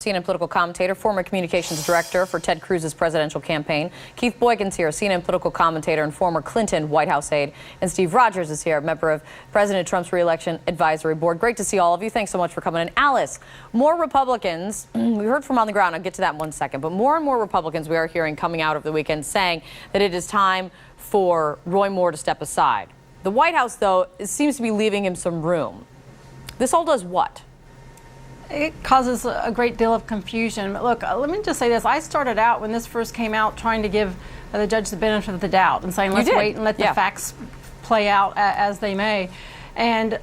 CNN political commentator, former communications director for Ted Cruz's presidential campaign. Keith Boykin's here, CNN political commentator and former Clinton White House aide. And Steve Rogers is here, member of President Trump's re-election advisory board. Great to see all of you. Thanks so much for coming in. Alice, more Republicans, we heard from on the ground, I'll get to that in 1 second, but more and more Republicans we are hearing coming out of the weekend saying that it is time for Roy Moore to step aside. The White House, though, seems to be leaving him some room. This all does what? It causes a great deal of confusion. Look, let me just say this. I started out when this first came out trying to give the judge the benefit of the doubt and saying, let's wait and let the facts play out as they may. And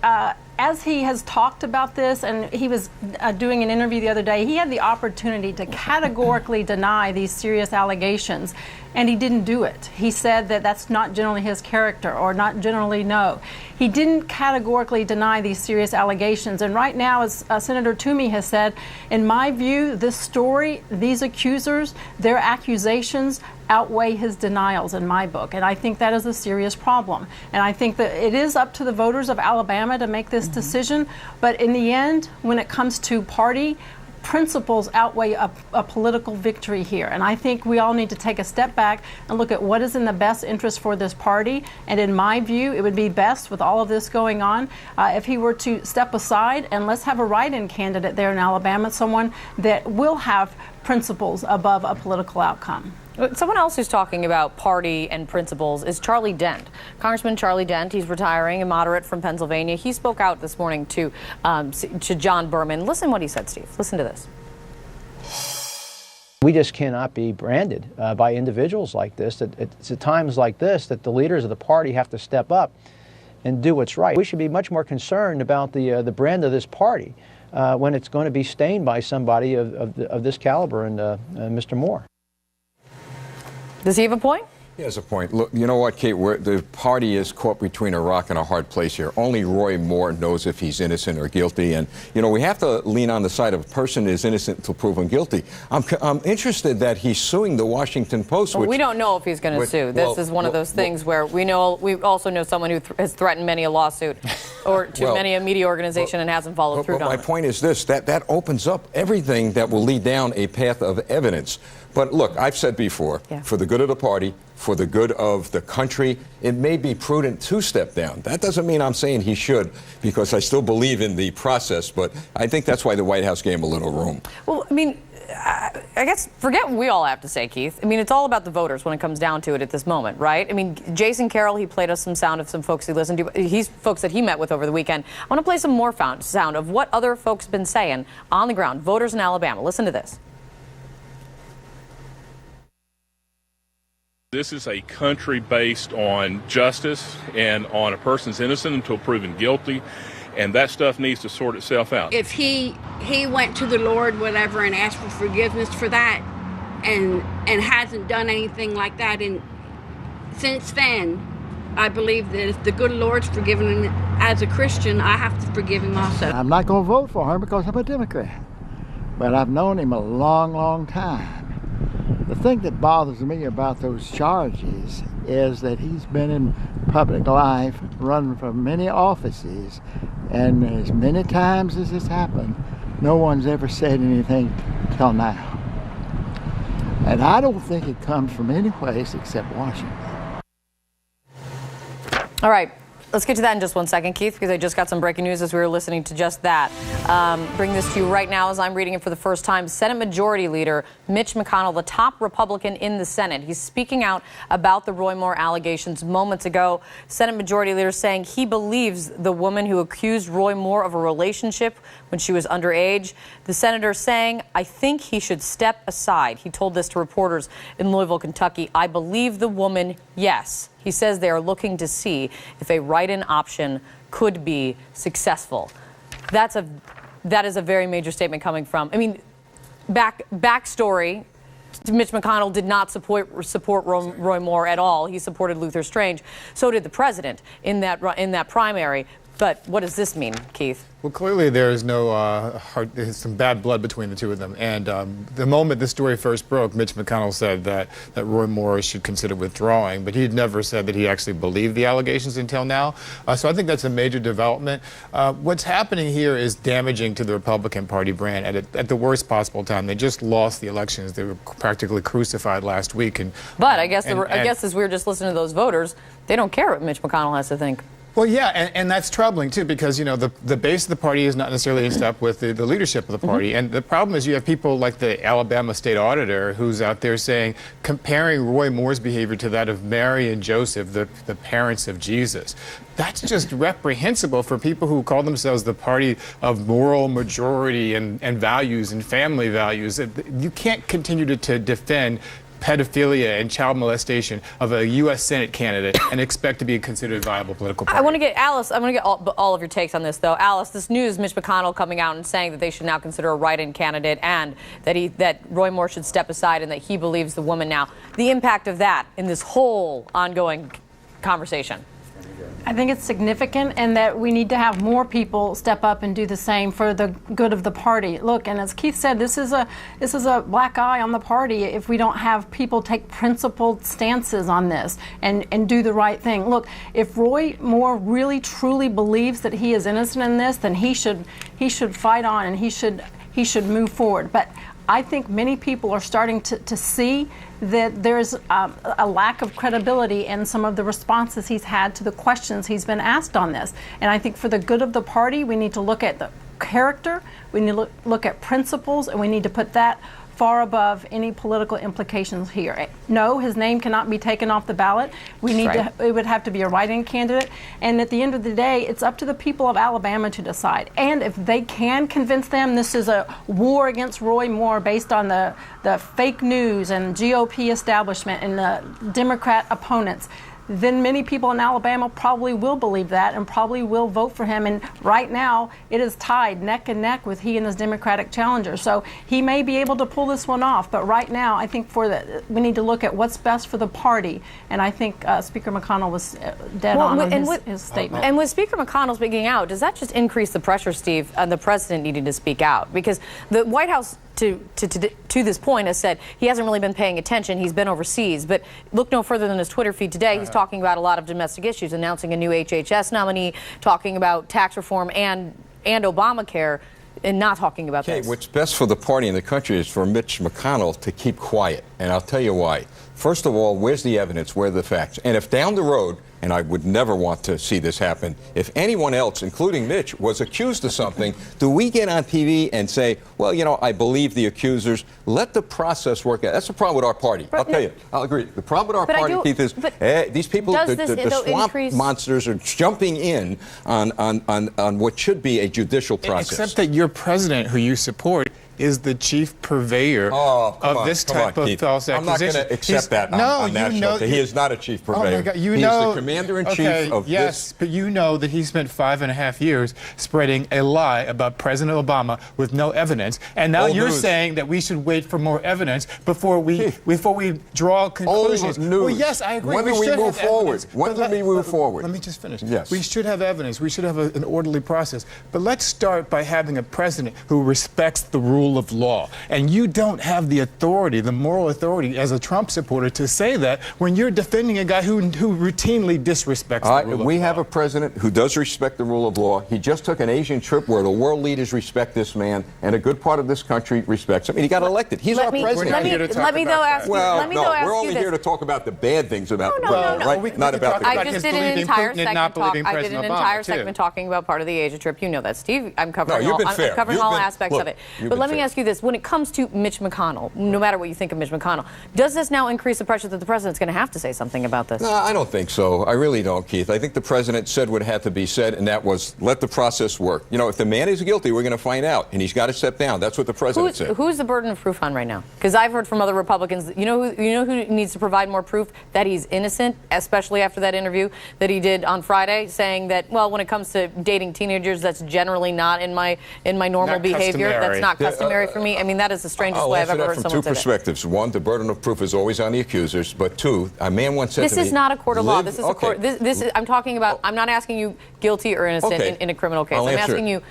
as he has talked about this, and he was doing an interview the other day, he had the opportunity to categorically deny these serious allegations, and he didn't do it. He said that that's not generally his character, or not generally no. He didn't categorically deny these serious allegations, and right now, as Senator Toomey has said, in my view, this story, these accusers, their accusations outweigh his denials in my book, and I think that is a serious problem. And I think that it is up to the voters of Alabama to make this decision, but in the end, when it comes to party, principles outweigh a political victory here. And I think we all need to take a step back and look at what is in the best interest for this party. And in my view, it would be best with all of this going on if he were to step aside and let's have a write-in candidate there in Alabama, someone that will have principles above a political outcome. Someone else who's talking about party and principles is Charlie Dent. Congressman Charlie Dent, he's retiring, a moderate from Pennsylvania. He spoke out this morning to John Berman. Listen what he said, Steve. Listen to this. We just cannot be branded by individuals like this. It's at times like this that the leaders of the party have to step up and do what's right. We should be much more concerned about the brand of this party when it's going to be stained by somebody of this caliber and Mr. Moore. Does he have a point? He has a point. Look, you know what, Kate? The party is caught between a rock and a hard place here. Only Roy Moore knows if he's innocent or guilty. And, you know, we have to lean on the side of a person is innocent until proven guilty. I'm interested that he's suing the Washington Post. Well, we don't know if he's going to sue. This is one of those things where we also know someone who has threatened many a lawsuit or to many a media organization and hasn't followed through on it. My point is this, that opens up everything that will lead down a path of evidence. But look, I've said before, for the good of the party, for the good of the country, it may be prudent to step down. That doesn't mean I'm saying he should, because I still believe in the process, but I think that's why the White House gave him a little room. Well, I mean, I guess forget what we all have to say, Keith. I mean, it's all about the voters when it comes down to it at this moment, right? I mean, Jason Carroll, he played us some sound of some folks he listened to. He's folks that he met with over the weekend. I want to play some more sound of what other folks have been saying on the ground, voters in Alabama. Listen to this. This is a country based on justice and on a person's innocent until proven guilty, and that stuff needs to sort itself out. If he went to the Lord, whatever, and asked for forgiveness for that, and hasn't done anything like that, and since then, I believe that if the good Lord's forgiven him as a Christian, I have to forgive him also. I'm not going to vote for him because I'm a Democrat, but I've known him a long, long time. The thing that bothers me about those charges is that he's been in public life, run for many offices, and as many times as this happened, no one's ever said anything till now. And I don't think it comes from any place except Washington. All right. Let's get to that in just 1 second, Keith, because I just got some breaking news as we were listening to just that. Bring this to you right now as I'm reading it for the first time. Senate Majority Leader Mitch McConnell, the top Republican in the Senate, he's speaking out about the Roy Moore allegations moments ago. Senate Majority Leader saying he believes the woman who accused Roy Moore of a relationship when she was underage. The senator saying, I think he should step aside. He told this to reporters in Louisville, Kentucky. I believe the woman, yes. He says they are looking to see if a write-in option could be successful. That is a very major statement coming from. I mean, backstory. Mitch McConnell did not support Roy Moore at all. He supported Luther Strange. So did the president in that primary. But what does this mean, Keith? Well, clearly there is there's some bad blood between the two of them. And the moment the story first broke, Mitch McConnell said that Roy Moore should consider withdrawing, but he'd never said that he actually believed the allegations until now. So I think that's a major development. What's happening here is damaging to the Republican Party brand at the worst possible time. They just lost the elections. They were practically crucified last week. But I guess as we were just listening to those voters, they don't care what Mitch McConnell has to think. Well, yeah, and that's troubling, too, because, the base of the party is not necessarily in step with the leadership of the party. And the problem is you have people like the Alabama state auditor who's out there saying, comparing Roy Moore's behavior to that of Mary and Joseph, the parents of Jesus. That's just reprehensible for people who call themselves the party of moral majority and values and family values. You can't continue to defend pedophilia and child molestation of a U.S. Senate candidate and expect to be considered a viable political party. I want to get Alice. I want to get all of your takes on this, though. Alice, this news: Mitch McConnell coming out and saying that they should now consider a write-in candidate, and that Roy Moore should step aside, and that he believes the woman now. The impact of that in this whole ongoing conversation. I think it's significant, and that we need to have more people step up and do the same for the good of the party. Look, and as Keith said, this is a black eye on the party if we don't have people take principled stances on this and do the right thing. Look, if Roy Moore really truly believes that he is innocent in this, then he should fight on, and he should move forward. But I think many people are starting to see that there's a lack of credibility in some of the responses he's had to the questions he's been asked on this. And I think for the good of the party, we need to look at the character, we need to look at principles, and we need to put that far above any political implications here. No, his name cannot be taken off the ballot. It would have to be a write-in candidate. And at the end of the day, it's up to the people of Alabama to decide. And if they can convince them this is a war against Roy Moore based on the fake news and GOP establishment and the Democrat opponents, then many people in Alabama probably will believe that and probably will vote for him. And right now, it is tied neck and neck with he and his Democratic challenger. So he may be able to pull this one off. But right now, I think we need to look at what's best for the party. And I think Speaker McConnell was dead on his statement. And with Speaker McConnell speaking out, does that just increase the pressure, Steve, on the president needing to speak out? Because the White House, to this point, has said he hasn't really been paying attention. He's been overseas. But look no further than his Twitter feed today. He's talking about a lot of domestic issues, announcing a new HHS nominee, talking about tax reform and Obamacare, and not talking about this. What's best for the party and the country is for Mitch McConnell to keep quiet. And I'll tell you why. First of all, where's the evidence? Where are the facts? And if down the road, and I would never want to see this happen, if anyone else, including Mitch, was accused of something, do we get on TV and say, well, I believe the accusers, let the process work out? That's the problem with our party. I'll tell you. I'll agree. The problem with our party, Keith, is these people, the swamp monsters are jumping in on what should be a judicial process. Except that your president, who you support, is the chief purveyor of this type of false accusation. I'm not going to accept that on national TV. He is not a chief purveyor. Oh my God, He's the commander-in-chief of this. Yes, but you know that he spent 5.5 years spreading a lie about President Obama with no evidence. And now you're saying that we should wait for more evidence before we draw conclusions. Old news. Well, yes, I agree. When do we move forward? When do we move forward? Let me just finish. Yes. We should have evidence. We should have an orderly process. But let's start by having a president who respects the rule of law. And you don't have the authority, the moral authority, as a Trump supporter to say that when you're defending a guy who routinely disrespects the rule of law. We have a president who does respect the rule of law. He just took an Asian trip where the world leaders respect this man, and a good part of this country respects him. And he got elected. He's our president. Let me ask you we're only here to talk about the bad things about no. Right? Not about the good. I just did an entire segment talking about part of the Asia trip. You know that, Steve. I'm covering all aspects of it. But let me ask you this. When it comes to Mitch McConnell, no matter what you think of Mitch McConnell, does this now increase the pressure that the president's going to have to say something about this? No, I don't think so. I really don't, Keith. I think the president said what had to be said, and that was let the process work. If the man is guilty, we're going to find out, and he's got to step down. That's what the president said. Who's the burden of proof on right now? Because I've heard from other Republicans, you know who needs to provide more proof that he's innocent, especially after that interview that he did on Friday, saying that, well, when it comes to dating teenagers, that's generally not in my normal behavior. That's not customary. Mary, for me? I mean, that is the strangest I'll way I've answer ever that heard from someone two say perspectives. One, the burden of proof is always on the accusers. But two, a man once said this to me, is not a court of law. This is okay. a court. This is. I'm talking about. I'm not asking you guilty or innocent in a criminal case. I'm asking you.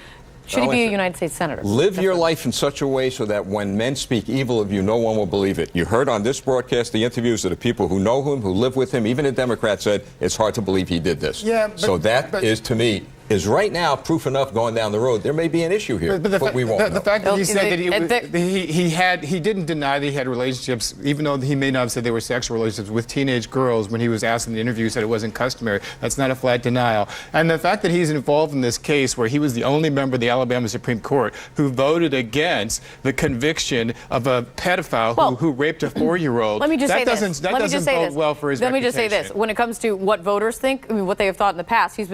Should he be a United States senator? Live your life in such a way so that when men speak evil of you, no one will believe it. You heard on this broadcast the interviews of the people who know him, who live with him. Even a Democrat said it's hard to believe he did this. Yeah, so that is, to me, is right now proof enough going down the road. There may be an issue here, but we won't know. The fact that he said that he didn't deny that he had relationships, even though he may not have said they were sexual relationships with teenage girls when he was asked in the interview, he said it wasn't customary. That's not a flat denial. And the fact that he's involved in this case where he was the only member of the Alabama Supreme Court who voted against the conviction of a pedophile who raped a 4-year-old. Let me just say this. That doesn't bode well for his reputation. Let me just say this. When it comes to what voters think, I mean, what they have thought in the past, he's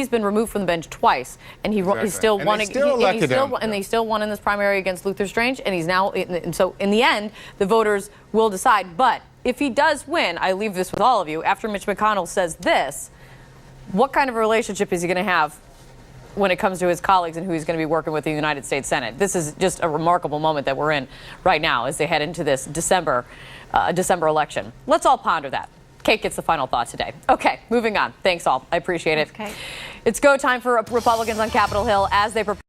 been removed from the bench twice, and he still won. He still won in this primary against Luther Strange, and he's now. And so in the end, the voters will decide. But if he does win, I leave this with all of you. After Mitch McConnell says this, what kind of a relationship is he going to have when it comes to his colleagues and who he's going to be working with in the United States Senate? This is just a remarkable moment that we're in right now as they head into this December election. Let's all ponder that. Kate gets the final thought today. Okay, moving on. Thanks all. I appreciate it. Okay. It's go time for Republicans on Capitol Hill as they prepare